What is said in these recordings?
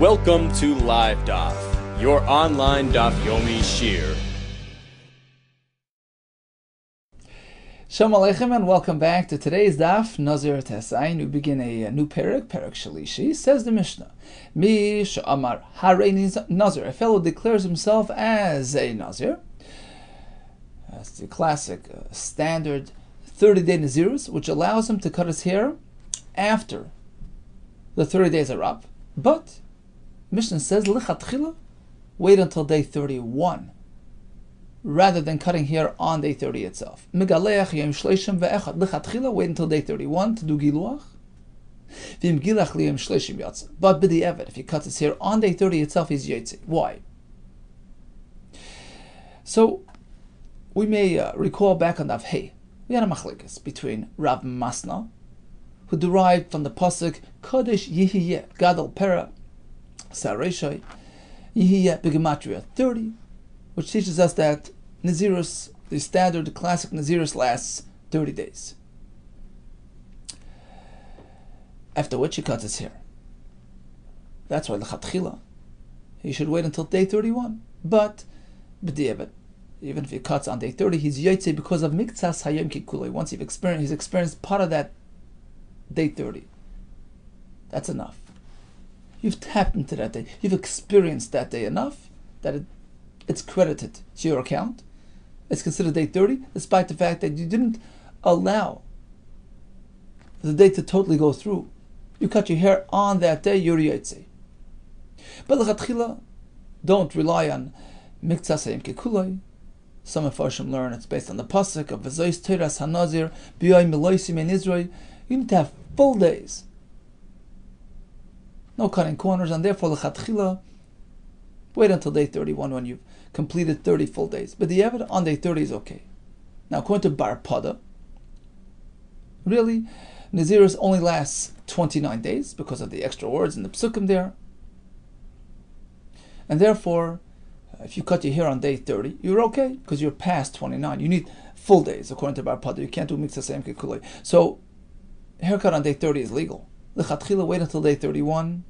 Welcome to Live Daf, your online Daf Yomi Shir. Shalom Aleichem and welcome back to today's Daf Nazir Tesayin. We begin a new parak Shalishi. Says the Mishnah, Mi she'amar harei Nazir. A fellow declares himself as a Nazir. That's the classic standard 30-day Nazirus, which allows him to cut his hair after the 30 days are up. But Mishnah says, Lichatchila, wait until day 31, rather than cutting hair on day 30 itself. Megaleach yom shleishim ve'echad. Lichatchila, wait until day 31 to do giluach. V'im gilach liyom shleishim yatsa. But b'di'evet, if he cuts his hair on day 30 itself, he's yotze. Why? So, we may recall back on Daf Hey, we had a machlekes between Rav Masna, who derived from the pasuk Kodesh Yihiyeh Gadol Pera Sareshai Yihiyeh B'gematria 30, which teaches us that Nazirus, the standard, the classic Nazirus, lasts 30 days. After which he cuts his hair. That's why l'chatchila, he should wait until day 31. But b'di'evet, even if he cuts on day 30, he's yotze because of miktsas hayom kikulei. Once he's experienced part of that day 30. That's enough. You've tapped into that day. You've experienced that day enough that it's credited to your account. It's considered day 30, despite the fact that you didn't allow the day to totally go through. You cut your hair on that day, you're yotze. But l'chatchila, don't rely on miktsas hayom kikulei. Some of Farshim learn it's based on the pasuk of V'zois Teiras HaNazir B'yoy Meloisim in Israel. You need to have full days. No cutting corners, and therefore l'chatchila, wait until day 31 when you've completed 30 full days. But the evidence on day 30 is okay. Now, according to Bar Pada, really, Nazirus only lasts 29 days because of the extra words in the psukim there. And therefore, if you cut your hair on day 30, you're okay because you're past 29. You need full days, according to Bar Pada. You can't do miktsas hayom kikulei. So, haircut on day 30 is legal. L'chatchila, wait until day 31.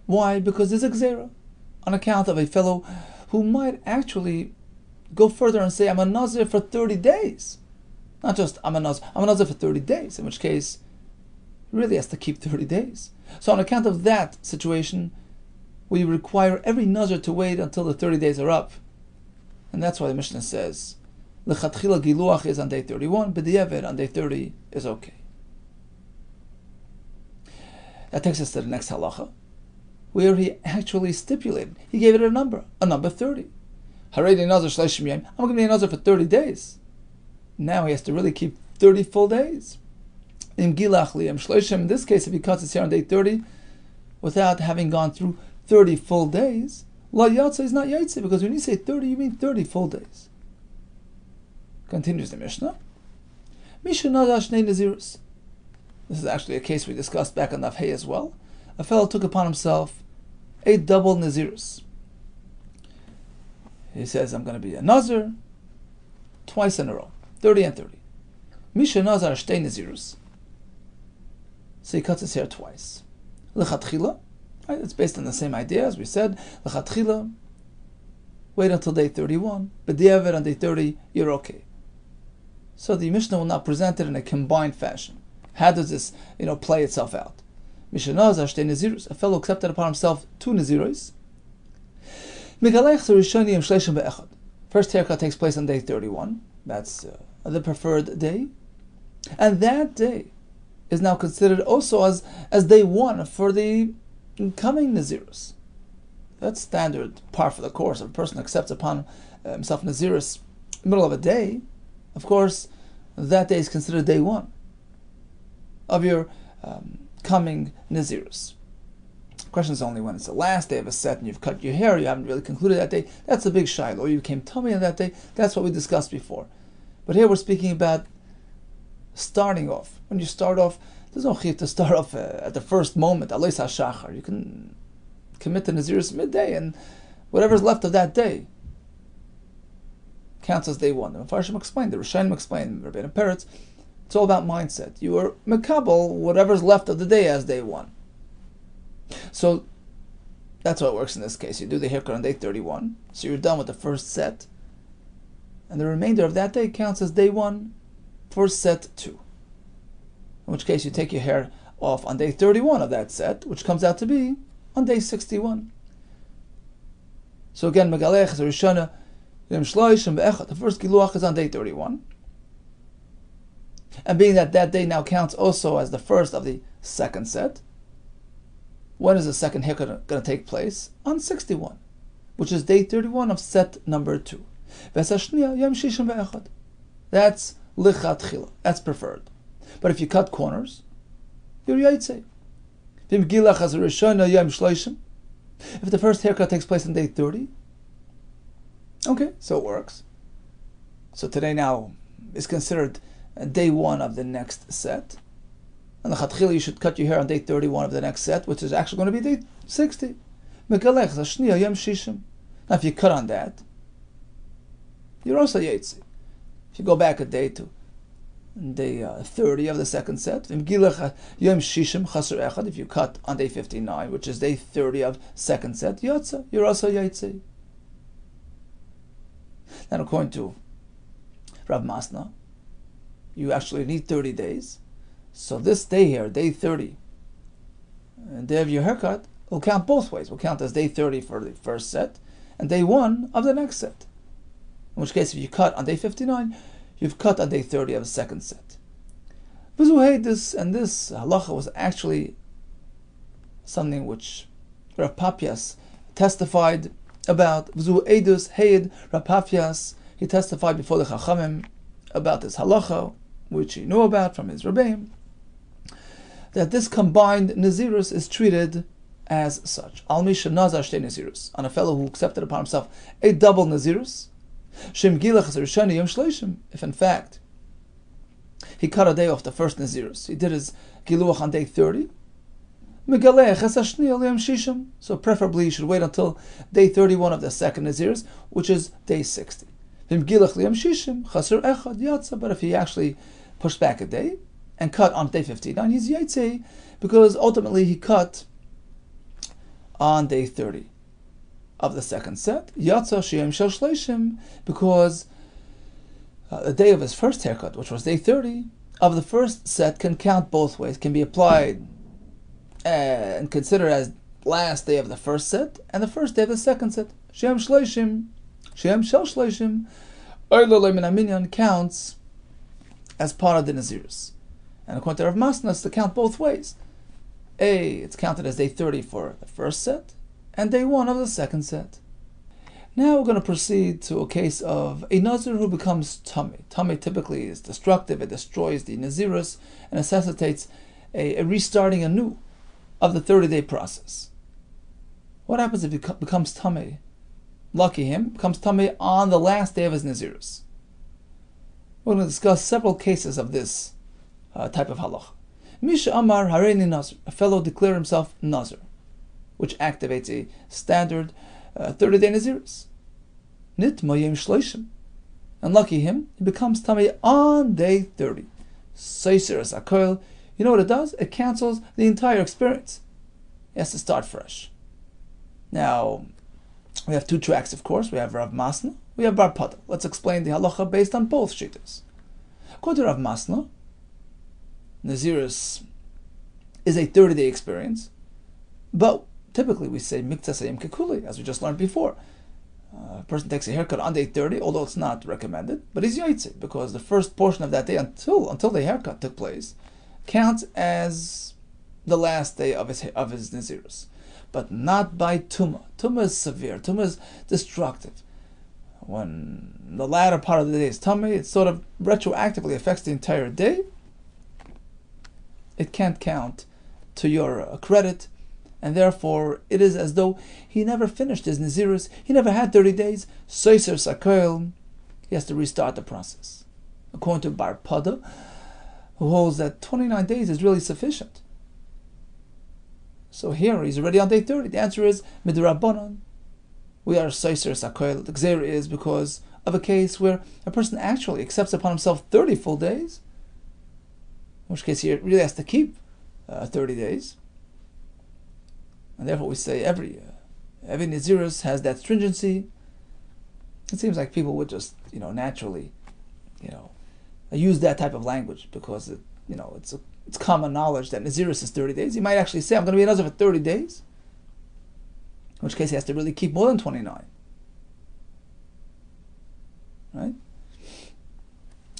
Why? Because there's a gzera on account of a fellow who might actually go further and say, I'm a Nazir for 30 days. Not just, I'm a Nazir for 30 days, in which case, he really has to keep 30 days. So on account of that situation, we require every Nazir to wait until the 30 days are up. And that's why the Mishnah says, L'chatchila giluach is on day 31, but the Eved on day 30 is okay. That takes us to the next halacha, where he actually stipulated. He gave it a number 30. Harei Nazir shleishim yom. I'm going to be a Nazir for 30 days. Now he has to really keep 30 full days. In gilach liyom shleishim, in this case, if he cuts his hair on day 30, without having gone through 30 full days, la yatsa is not yotze, because when you say 30, you mean 30 full days. Continues the Mishnah. Misha nada shnei nazirus. This is actually a case we discussed back on Daf Hey as well. A fellow took upon himself a double Nazirus. He says, I'm going to be a Nazir twice in a row, 30 and 30. Misha Nazar shtei Nazirus. So he cuts his hair twice. L'chatchila, right? It's based on the same idea as we said. L'chatchila, wait until day 31, but the Eved on day 30, you're okay. So the Mishnah will not present it in a combined fashion. How does this, play itself out? Mishanazar shtei Nazirus. A fellow accepted upon himself 2 Naziros. First haircut takes place on day 31. That's the preferred day. And that day is now considered also as day 1 for the coming Nazirus. That's standard par for the course. If a person accepts upon himself Nazirus middle of a day, of course, that day is considered day 1 of your coming Nazirus. Question is only when it's the last day of a set and you've cut your hair, you haven't really concluded that day. That's a big shiloh. Or you became tummy on that day. That's what we discussed before. But here we're speaking about starting off. When you start off, there's no chiyuv to start off at the first moment. Aleis hashachar. You can commit to Nazirus midday, and whatever's left of that day counts as day 1. The Mepharshim explained, the Rishonim explained, Rabbi Yehuda Kessler. It's all about mindset. You are mekabel whatever's left of the day as day 1. So That's how it works in this case. You do the haircut on day 31, so you're done with the first set, and the remainder of that day counts as day 1 for set 2. In which case you take your hair off on day 31 of that set, which comes out to be on day 61. So again, Megalech is a Rishona, Yom Shloshim Be'echad. The first Giluach is on day 31. And being that that day now counts also as the first of the second set, when is the second haircut going to take place? On 61, which is day 31 of set number 2. That's lichatchila. That's preferred. But if you cut corners, you're yaitse. If the first haircut takes place on day 30, okay, so it works. So today now is considered day 1 of the next set. And the chatchila, you should cut your hair on day 31 of the next set, which is actually going to be day 60. Now if you cut on that, you're also yaitse. If you go back a day to day 30 of the second set, if you cut on day 59, which is day 30 of second set, yotza, you're also yaitse. Then according to Rav Masna, you actually need 30 days. So this day here, day 30, and day of your haircut, will count both ways. Will count as day 30 for the first set, and day 1 of the next set. In which case, if you cut on day 59, you've cut on day 30 of the second set. This halacha was actually something which Rav Papias testified about. Rav Papias, he testified before the Chachamim about this halacha, which he knew about from his Rebbeim, that this combined Nazirus is treated as such. Al Misha Nazar Shtei Nazirus, on a fellow who accepted upon himself a double Nazirus. Shem Gilach is Rishani Yom Shloshim. If in fact he cut a day off the first Nazirus, he did his Giluach on day 30. Megalech es Hashni Al Yom Shishim. So preferably you should wait until day 31 of the second Nazirus, which is day 60. But if he actually pushed back a day and cut on day 59, he's yaitse, because ultimately he cut on day 30 of the second set, yatsa sheyem shel shleishim, because the day of his first haircut, which was day 30 of the first set, can count both ways, can be applied and considered as last day of the first set and the first day of the second set. Sheyem shleishim, sheyem shel shleishim, counts as part of the Nazirus. And according to Rav Masna, it's to count both ways. It's counted as day 30 for the first set, and day 1 of the second set. Now we're going to proceed to a case of a Nazir who becomes tummy. Tummy typically is destructive, it destroys the Nazirus, and necessitates a restarting anew of the 30-day process. What happens if he becomes tummy? Lucky him, becomes tummy on the last day of his Nazirus. We're going to discuss several cases of this type of halach. Misha Amar Hareini Nazir, a fellow declared himself Nazir, which activates a standard 30-day Nazirus. Nit Mayim Shloishim. And lucky him, he becomes tummy on day 30. Seiser Sakoil. You know what it does? It cancels the entire experience. He has to start fresh. Now, we have two tracks, of course. We have Rav Masna, we have Bar Pada. Let's explain the halacha based on both shittas. According to Rav Masna, Nazirus is a 30-day experience, but typically we say Mikta Sayim Kekuli, as we just learned before. A person takes a haircut on day 30, although it's not recommended, but he's yaitse, because the first portion of that day until the haircut took place counts as the last day of his Nazirus. But not by Tumah. Tumah is severe. Tumah is destructive. When the latter part of the day is tummy, it sort of retroactively affects the entire day. It can't count to your credit, and therefore it is as though he never finished his Nazirus. He never had 30 days. Seiser Sakoil. He has to restart the process. According to Bar Pada, who holds that 29 days is really sufficient. So here he's already on day 30. The answer is midrabanan. We are seiser sakoil. The gzeira is because of a case where a person actually accepts upon himself 30 full days, in which case he really has to keep 30 days. And therefore we say every Every Nazirus has that stringency. It seems like people would just, naturally, use that type of language because it's common knowledge that Nazirus is 30 days. He might actually say, I'm going to be a Nazir for 30 days, in which case he has to really keep more than 29. Right?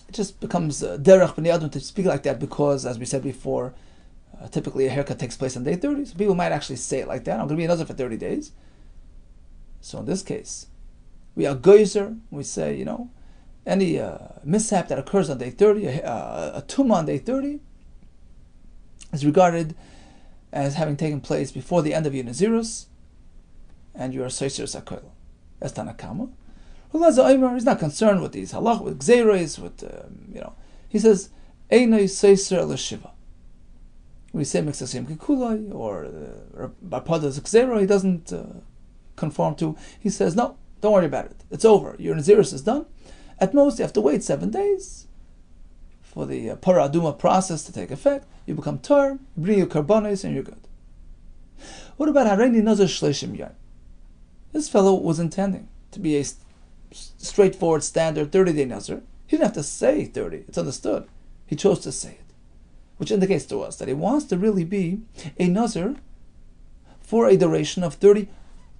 It just becomes derech b'nei adam to speak like that because, as we said before, typically a haircut takes place on day 30. So people might actually say it like that. I'm going to be a Nazir for 30 days. So in this case, we are geyser. We say, any mishap that occurs on day 30, a tumah on day 30, is regarded as having taken place before the end of your Nazirus, and you are Seiser Sakoil. That's Tanakama. He's not concerned with these halach, with gzeiros, with, he says, Einoi Seiser L'Shiva. When we say Mixasim Kikulai, or Barpada's gzeiro, he doesn't conform to. He says, no, don't worry about it. It's over. Your Nazirus is done. At most, you have to wait 7 days for the Para Aduma process to take effect. You become tar, you bring your karbonis, and you're good. What about Hareini Nazir Shleishim Yom? This fellow was intending to be a straightforward, standard 30-day Nazir. He didn't have to say 30. It's understood. He chose to say it, which indicates to us that he wants to really be a Nazir for a duration of 30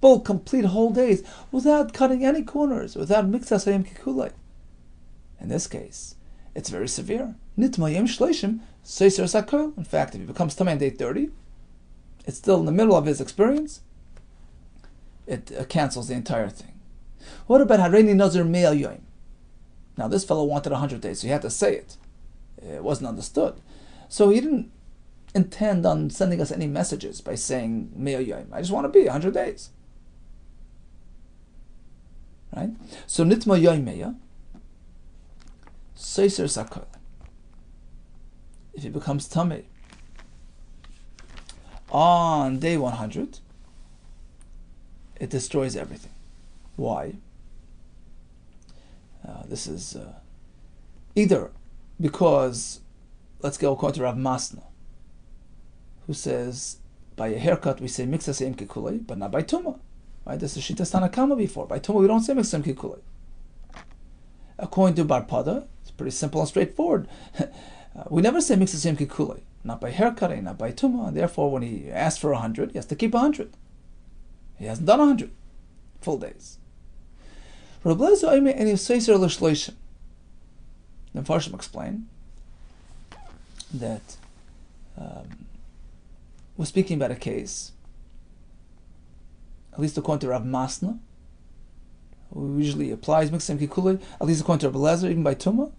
full, complete whole days, without cutting any corners, without mixas hayim kikulei. In this case, it's very severe. Nitma yem shleishim seiser sakol. In fact, if he becomes tamei on day 30, it's still in the middle of his experience. It cancels the entire thing. What about hareini nazir mea yom? Now, this fellow wanted 100 days, so he had to say it. It wasn't understood. So he didn't intend on sending us any messages by saying mea yom. I just want to be 100 days. Right? So nitma yom mea seiser sakol. If he becomes tamei on day 100, it destroys everything. Why? This is either because, let's go according to Rav Masna, who says by a haircut we say mixas im kikulei, but not by tumah. Right? This is Shitas Tanakama before. By tumah we don't say mixas im kikulei. According to Barpada, it's pretty simple and straightforward. We never say mixas im kikulei, not by haircutting, not by tumah, and therefore when he asks for 100, he has to keep 100. He hasn't done 100 full days. The Farshim explain that we're speaking about a case, at least according to Rav Masna, who usually applies Mixim Kikulei, at least according to Rabbi Lezer, even by Tumah,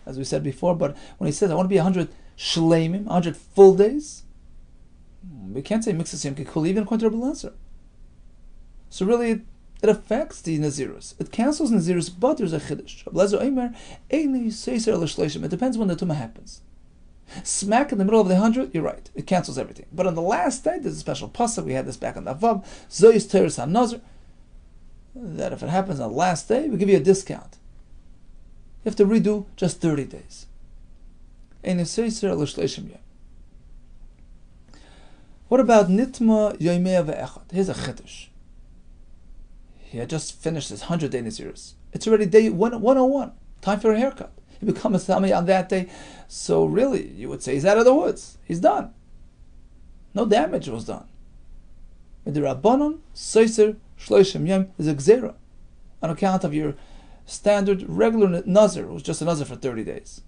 as we said before. But when he says, I want to be 100 Shleimim, 100 full days, we can't say Mixim Kikulei, even according to Rabbi Lezer. So really, it affects the Nazirus. It cancels Nazirus, but there's a Chiddush. It depends when the Tumah happens. Smack in the middle of the 100, you're right. It cancels everything. But on the last day, there's a special pasuk. We had this back on the Vav. Zoyis Teres HaNazir. That if it happens on the last day, we give you a discount. You have to redo just 30 days. What about Nitma Yoimea Ve'echad? Here's a Chiddush. He had just finished his 100-day Nazirus. It's already day 101. Time for a haircut. He becomes a Sami on that day. So really, you would say he's out of the woods. He's done. No damage was done. With the Rabbanon, Seiser, Shloishim Yom is a Gzera, on account of your standard, regular Nazir, who's just a Nazir for 30 days.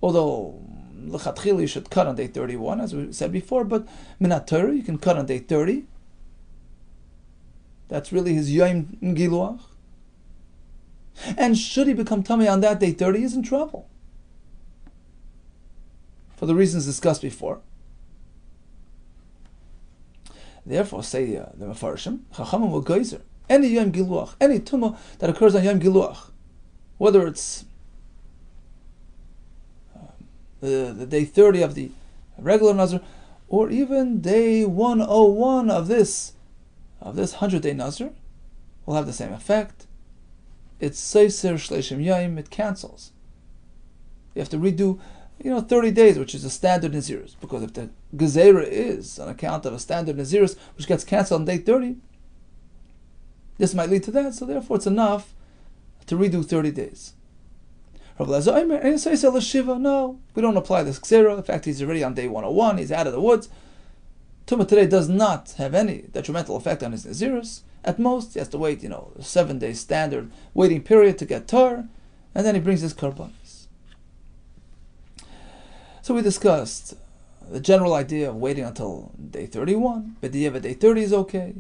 Although, L'chatchila, you should cut on day 31, as we said before, but Minat Torah, you can cut on day 30. That's really his Yom Giluach. And should he become Tamei on that day 30, he's in trouble. For the reasons discussed before. Therefore, say the Mefarshim, Chachamim will geyser. Any Yom Giluach, any Tumah that occurs on Yom Giluach, whether it's the day 30 of the regular Nazir, or even day 101 of this 100-day Nazir, will have the same effect. It's Seiser Shleishim Yom, it cancels. You have to redo, 30 days, which is a standard Nazirus. Because if the Gezerah is on account of a standard Nazirus, which gets cancelled on day 30, this might lead to that, so therefore it's enough to redo 30 days. No, we don't apply this Gezerah. In fact, he's already on day 101, he's out of the woods. Tumah today does not have any detrimental effect on his Nazirus. At most, he has to wait, a 7-day standard waiting period to get tar, and then he brings his karbanis. So we discussed the general idea of waiting until day 31, but the day 30 is okay.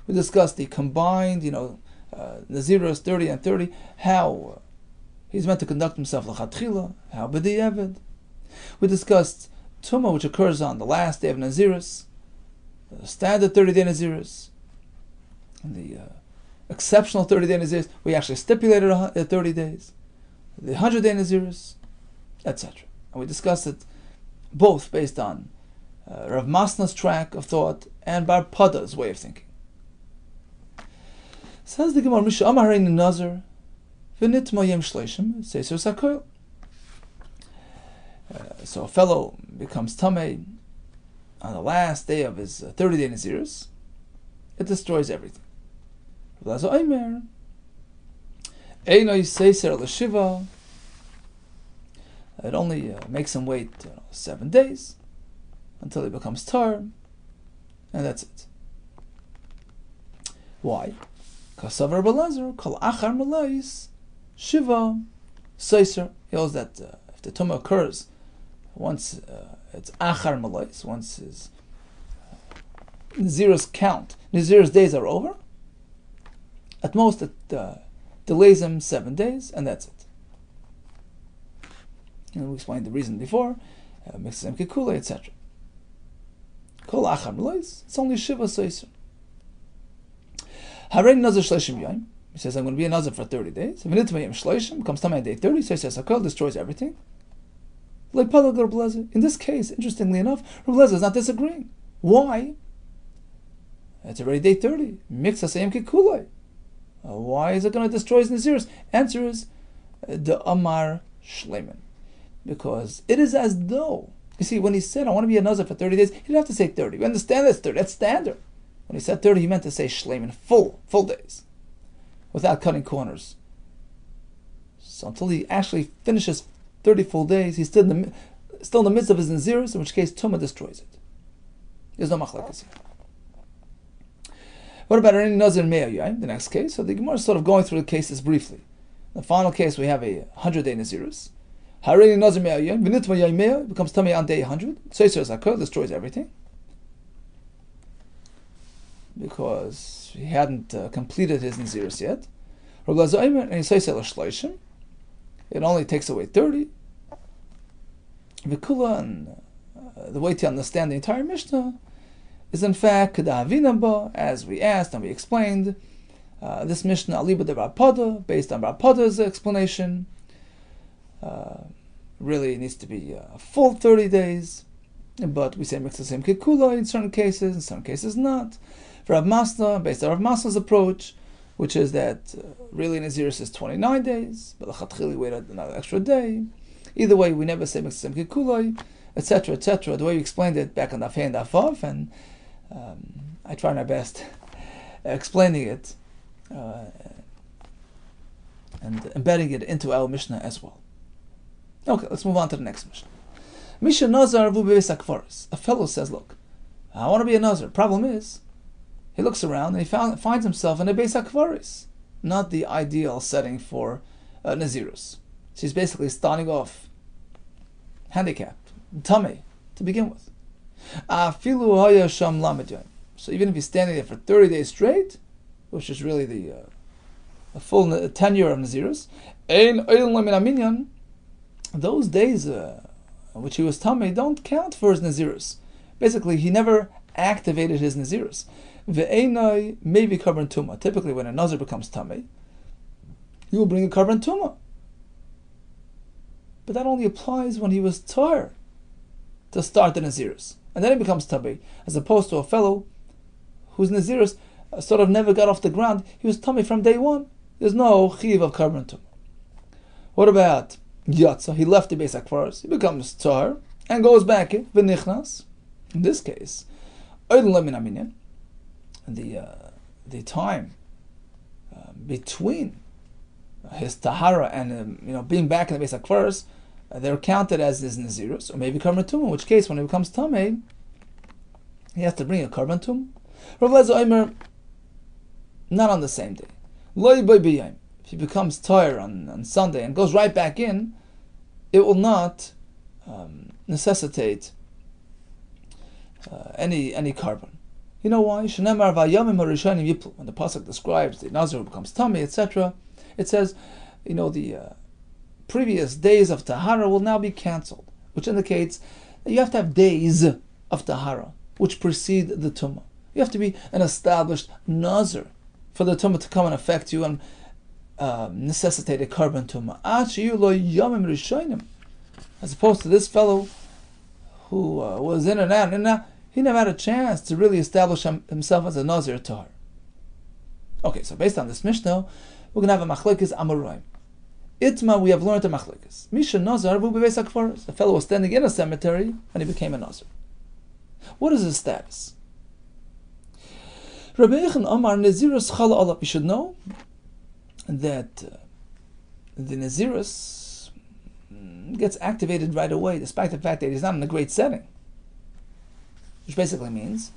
We discussed the combined, Nazirus 30 and 30, how he's meant to conduct himself l'chatchila, how b'di'evet. We discussed Tumah, which occurs on the last day of Nazirus, the standard 30-day Nazirus, and the exceptional 30-day Nazirus. We actually stipulated 30 days, the 100-day Nazirus, etc. And we discussed it both based on Rav Masna's track of thought and Bar Pada's way of thinking. Says the Gemara, Misha Amar Harein Nazir, v'nitma yem shleishim, seiser sakoil. So a fellow becomes tamei on the last day of his 30-day Nazirus. It destroys everything. It only makes him wait 7 days until he becomes tar, and that's it. Why? Because Rabbi Elazar kol achar malais shiva seiser. He holds that if the tumah occurs once it's achar malais, once his Nazirus count, Nazirus days are over, at most it delays him 7 days, and that's it. And we explained the reason before, mixes him kikule, etc. Kol achar malais, it's only shiva seiser. Harein Nazir shleishim yom. He says, I'm going to be a Nazir for 30 days. If it shleishim comes time on day 30, so he says Hakol destroys everything. Like Rabbi Elazar. In this case, interestingly enough, Rabbi Elazar is not disagreeing. Why? It's already day 30. Mix asayim kikulai. Why is it going to destroy his Nazirus? Answer is the Amar Shleiman. Because it is as though, you see, when he said, I want to be a Nazir for 30 days, he didn't have to say 30. We understand that's 30. That's standard. When he said 30, he meant to say Shleiman, full days, without cutting corners. So until he actually finishes 30 full days, he's still in the midst of his Nazirus, in which case Tumah destroys it. There's no machlekes here. What about any Nazir Me'ayim, the next case? So the Gemara is sort of going through the cases briefly. In the final case, we have a 100-day Nazirus. Harein Nazir Me'ayim, v'nitma yayim me'ah, becomes Tamei on day 100. Seiser Zakor destroys everything. Because he hadn't completed his Nazirus yet. It only takes away 30. Vikula, and the way to understand the entire Mishnah is in fact as we asked and we explained. This Mishnah aliba de Bar Pada, based on Bar Pada's explanation, really needs to be a full 30 days. But we say mix the same kikula in certain cases not. For Rav Masna, based on Rav Masna's approach, which is that really Nazirus is 29 days, but l'chatchili waited another extra day. Either way, we never say mix the same kikula, etc., etc. The way we explained it back on Daf Hey and Daf Vav, and I try my best explaining it and embedding it into our Mishnah as well. Okay, let's move on to the next Mishnah. Misha Nazar vu beis hakvaros. A fellow says, look, I want to be a Nazir. Problem is, he looks around and he finds himself in a beis hakvaros, not the ideal setting for Nazirus. So he's basically starting off handicapped, tamei, to begin with. So even if he's standing there for 30 days straight, which is really the full tenure of Nazirus, those days which he was tamei don't count for his Nazirus. Basically, he never activated his Nazirus. Ve'enai maybe carbon tumah. Typically, when a Nazir becomes tamei, he will bring a carbon tumah. But that only applies when he was tar to start the Nazirus. And then he becomes tamei, as opposed to a fellow whose Nazirus sort of never got off the ground. He was tamei from day one. There's no chiv of carbon tumah. What about Yatsa, he left the Beis HaKfaros, he becomes tar and goes back in v'nichnas. In this case, the time between his tahara and being back in the Beis HaKfaros, they're counted as his nazirus, or maybe karban tumah. In which case, when he becomes tamei, he has to bring a karban tumah. Rav Lezer Omer, not on the same day. Lo b'yayim. If he becomes tar on Sunday and goes right back in, it will not necessitate any karban. You know why? Shenemar v'yamim harishanim yiplu. When the pasuk describes the Nazir who becomes tamei, etc., it says, the previous days of tahara will now be cancelled, which indicates that you have to have days of tahara which precede the tumah. You have to be an established Nazir for the tumah to come and affect you and necessitate a karban tumah. As opposed to this fellow who was in and out, he never had a chance to really establish himself as a Nazir tahar. Okay, so based on this Mishnah, we're going to have a machlekes amoraim. Itma, we have learned a machlekes. Misha Nazar vu bebeis hakfaros. The fellow was standing in a cemetery and he became a Nazir. What is his status? Rabbi Yehuda Amar Nazirus chala olav. You should know that the Nazirus gets activated right away, despite the fact that he's not in a great setting. Which basically means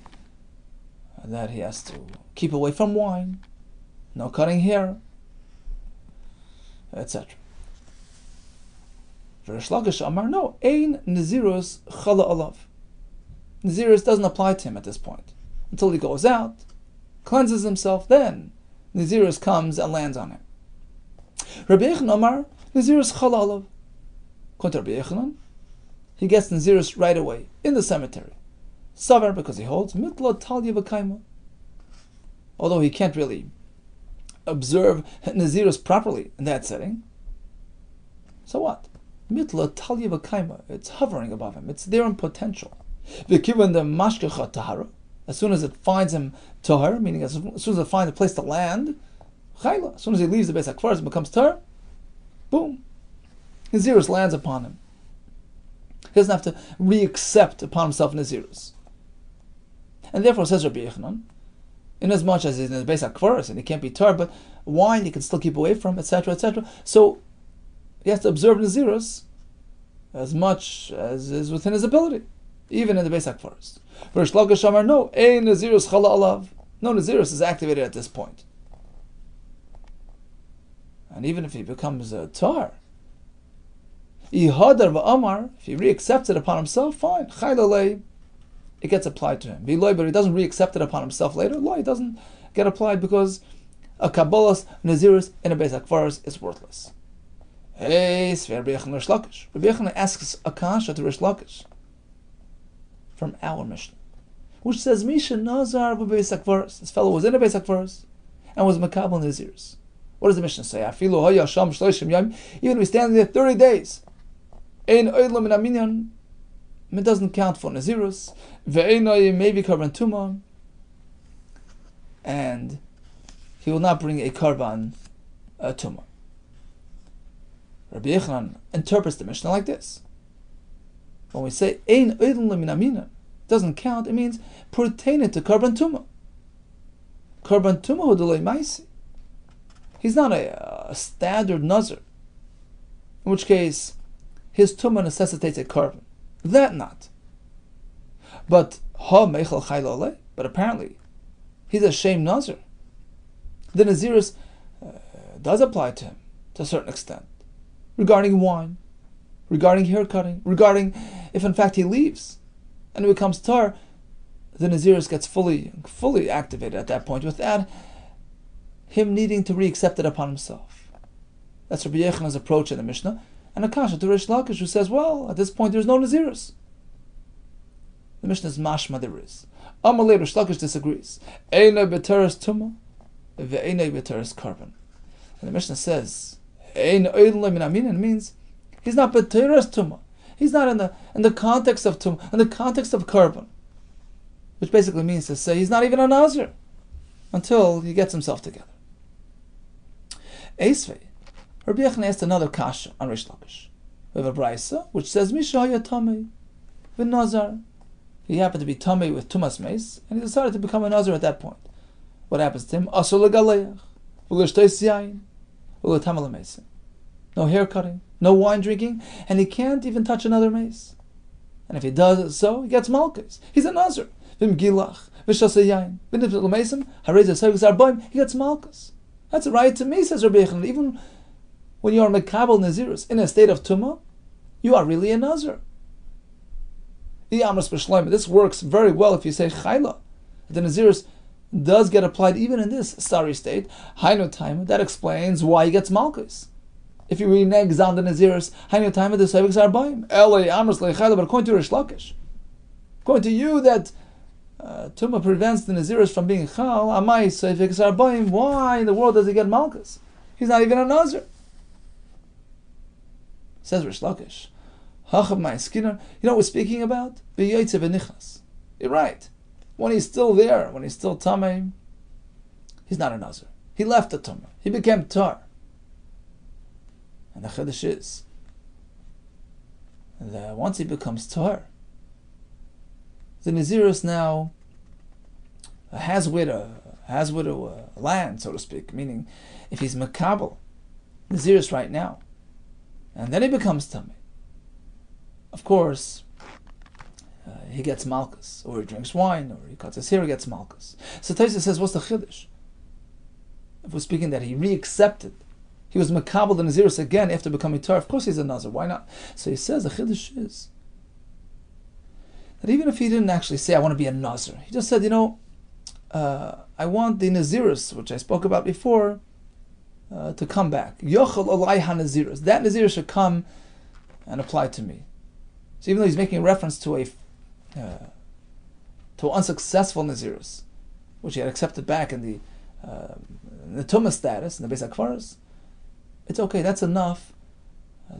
that he has to keep away from wine, no cutting hair, etc. Rish Lakish Amar, no, Ein Nazirus chala olav. Nazirus doesn't apply to him at this point. Until he goes out, cleanses himself, then Nazirus comes and lands on him. Rabbi Yehuda Amar, Nazirus chala olav. According to Rabbi Yehuda, he gets Nazirus right away, in the cemetery. Savar, because he holds mitla talya v'kaima. Although he can't really observe Nazirus properly in that setting. So what? Mitla talya v'kaima. It's hovering above him. It's there in potential. V'kivan the mashkecha tahara. As soon as it finds him tahar, meaning as soon as it finds a place to land, chayla. As soon as he leaves the Beis HaKfaros and becomes tahar, boom, Nazirus lands upon him. He doesn't have to re-accept upon himself Nazirus. And therefore, says Rabbi Yehuda, inasmuch as he's in the Beis HaKfaros and he can't be tar, but wine he can still keep away from, etc., etc. So he has to observe Nazirus as much as is within his ability, even in the Beis HaKfaros. Rish Lakish Amar, no, Ein Nazirus chala olav. No, Nazirus is activated at this point. And even if he becomes a tar, Ihadar v'amar, if he re-accepts it upon himself, fine. Chaylalei, it gets applied to him. But he doesn't re-accept it upon himself later. It doesn't get applied because a Kabbalah's Nazirus in a Beis HaKfaros is worthless. Hey, Sver Rabbi Yehuda Rish Lakish. Rabbi Yehuda asks a kasha to Rish Lakish from our Mishnah, which says, Misha Nazar v'Beis HaKfaros. This fellow was in a Beis HaKfaros and was Makabel Nazirus. What does the Mishnah say? Afilu hoya sham shloshim yom. Even if he's standing there 30 days, Ein oidlo min aminyan, it doesn't count for Nazirus. Ve'enoi maybe karban tumah, and he will not bring a karban tumah. Rabbi Yehuda interprets the Mishnah like this. When we say ein oidlo min aminyan, it doesn't count, it means pertaining to karban tumah. Karban tumah hu delay maisi. He's not a standard Nazir, in which case his tumah necessitates a karban. That not. But but apparently he's a shame Nazir. The Nazirus does apply to him to a certain extent, regarding wine, regarding hair cutting, regarding if in fact he leaves and he becomes tar, the Nazirus gets fully activated at that point without him needing to re-accept it upon himself. That's Rabbi Yehuda's approach in the Mishnah. And a kasha to Rish Lakish, who says, well, at this point there's no Nazirus. The Mishnah is mashma there is. Amalei Rish Lakish disagrees. Einay b'teres tumah, ve'einay b'teres karban. And the Mishnah says, Ein oidlo min aminyan means he's not b'teres tumah. He's not in the context of tumah, in the context of karban, which basically means to say he's not even a Nazir until he gets himself together. Eisvei, Rabbi Yehuda asked another kasha on Rish Lakish. We have a brisa which says Mishaya Tamei with Nazar. He happened to be Tamei with Tumas Meis, and he decided to become a Nazir at that point. What happens to him? Asur legaleach, v'lishtais yayin, v'lotamel meis. No hair cutting, no wine drinking, and he can't even touch another mace. And if he does so, he gets malchus. He's a Nazir. V'im gilach, v'shas yayin, v'nifzel meisim, harei zesayvus arbaim. He gets malchus. That's a right to me, says Rabbi Yehuda. Even when you are mekabel nazirus in a state of tumah, you are really a Nazir. This works very well if you say chayla. The nazirus does get applied even in this sorry state. Hainu time, that explains why he gets malchus. If you renege on the nazirus, hainu time the seviks arbaim. Elei amras leichayla, but according to Rish Lakish, according to you that tumah prevents the nazirus from being chal, amai seviks arbaim. Why in the world does he get malchus? He's not even a nazir. Says Rish Lakish, Hachab my skinner. You know what we're speaking about? You're right. When he's still there, when he's still tamei, he's not a nazir. He left the tumah. He became tar. And the chiddush is that once he becomes tar, the nazirus now has with a land, so to speak. Meaning, if he's makabel nazirus right now, and then he becomes tamei, of course, he gets malchus, or he drinks wine, or he cuts his hair, he gets malchus. So Taisa says, what's the chiddush? If we're speaking that he reaccepted, he was makabel the nazirus again after becoming tar, of course he's a nazir, why not? So he says the chiddush is that even if he didn't actually say, I want to be a nazir, he just said, I want the nazirus, which I spoke about before, to come back. Yochel olai ha-nazirus. That nazir should come and apply to me. So even though he's making reference to unsuccessful nazirus, which he had accepted back in the tumah status, in the Beis HaKfaros, it's okay. That's enough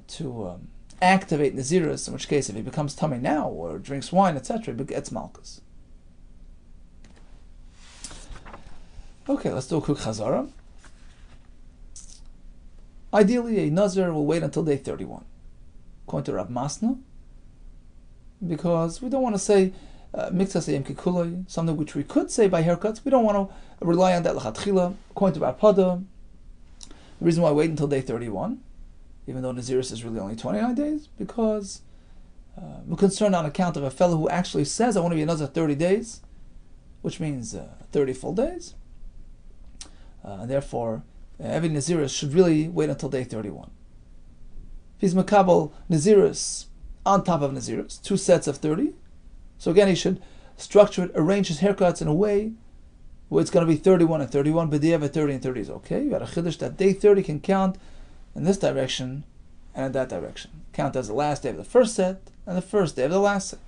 to activate nazirus. In which case, if he becomes tamei now or drinks wine, etc., he gets malchus. Okay, let's do a quick chazara. Ideally, a Nazir will wait until day 31, according to Rav Masna, because we don't want to say mikzas yem kikuloi, something which we could say by haircuts. We don't want to rely on that l'chatchila. According to Rav Pada, the reason why I wait until day 31, even though Nazirus is really only 29 days, because we're concerned on account of a fellow who actually says, I want to be a Nazir 30 days, which means 30 full days, and therefore, every Nazirus should really wait until day 31. If he's makabel Nazirus on top of Nazirus, 2 sets of 30, so again he should structure it, arrange his haircuts in a way where it's going to be 31 and 31, but the other 30 and 30 is okay. You got a chiddush that day 30 can count in this direction and in that direction. Count as the last day of the first set and the first day of the last set.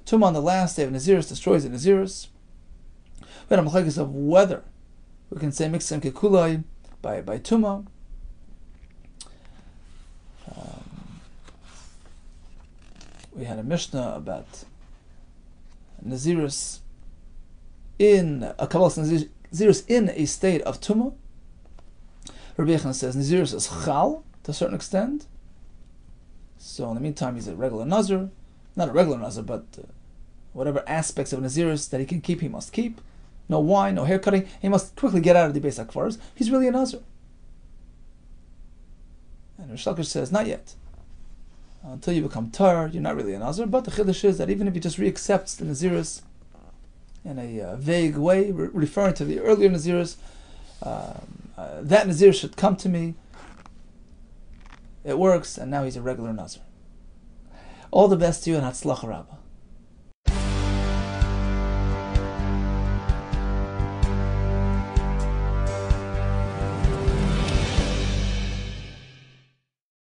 Tumah on the last day of Nazirus destroys the Nazirus. We had a machlekes of whether we can say mixim kekulai by tumah. We had a Mishnah about Nazirus in a Kabbalah Nazirus in a state of tumah. Rabbi Yehuda says Nazirus is chal to a certain extent. So in the meantime, he's a regular Nazir, not a regular Nazir, but whatever aspects of Nazirus that he can keep, he must keep. No wine, no hair cutting. He must quickly get out of the Beis HaKfaros. He's really a Nazir. And Rish Lakish says, not yet. Until you become tar, you're not really a Nazir. But the chiddush is that even if he just reaccepts the Nazirus in a vague way, referring to the earlier Nazirus, that Nazir should come to me. It works, and now he's a regular Nazir. All the best to you, and Hatzlacha Rabbah.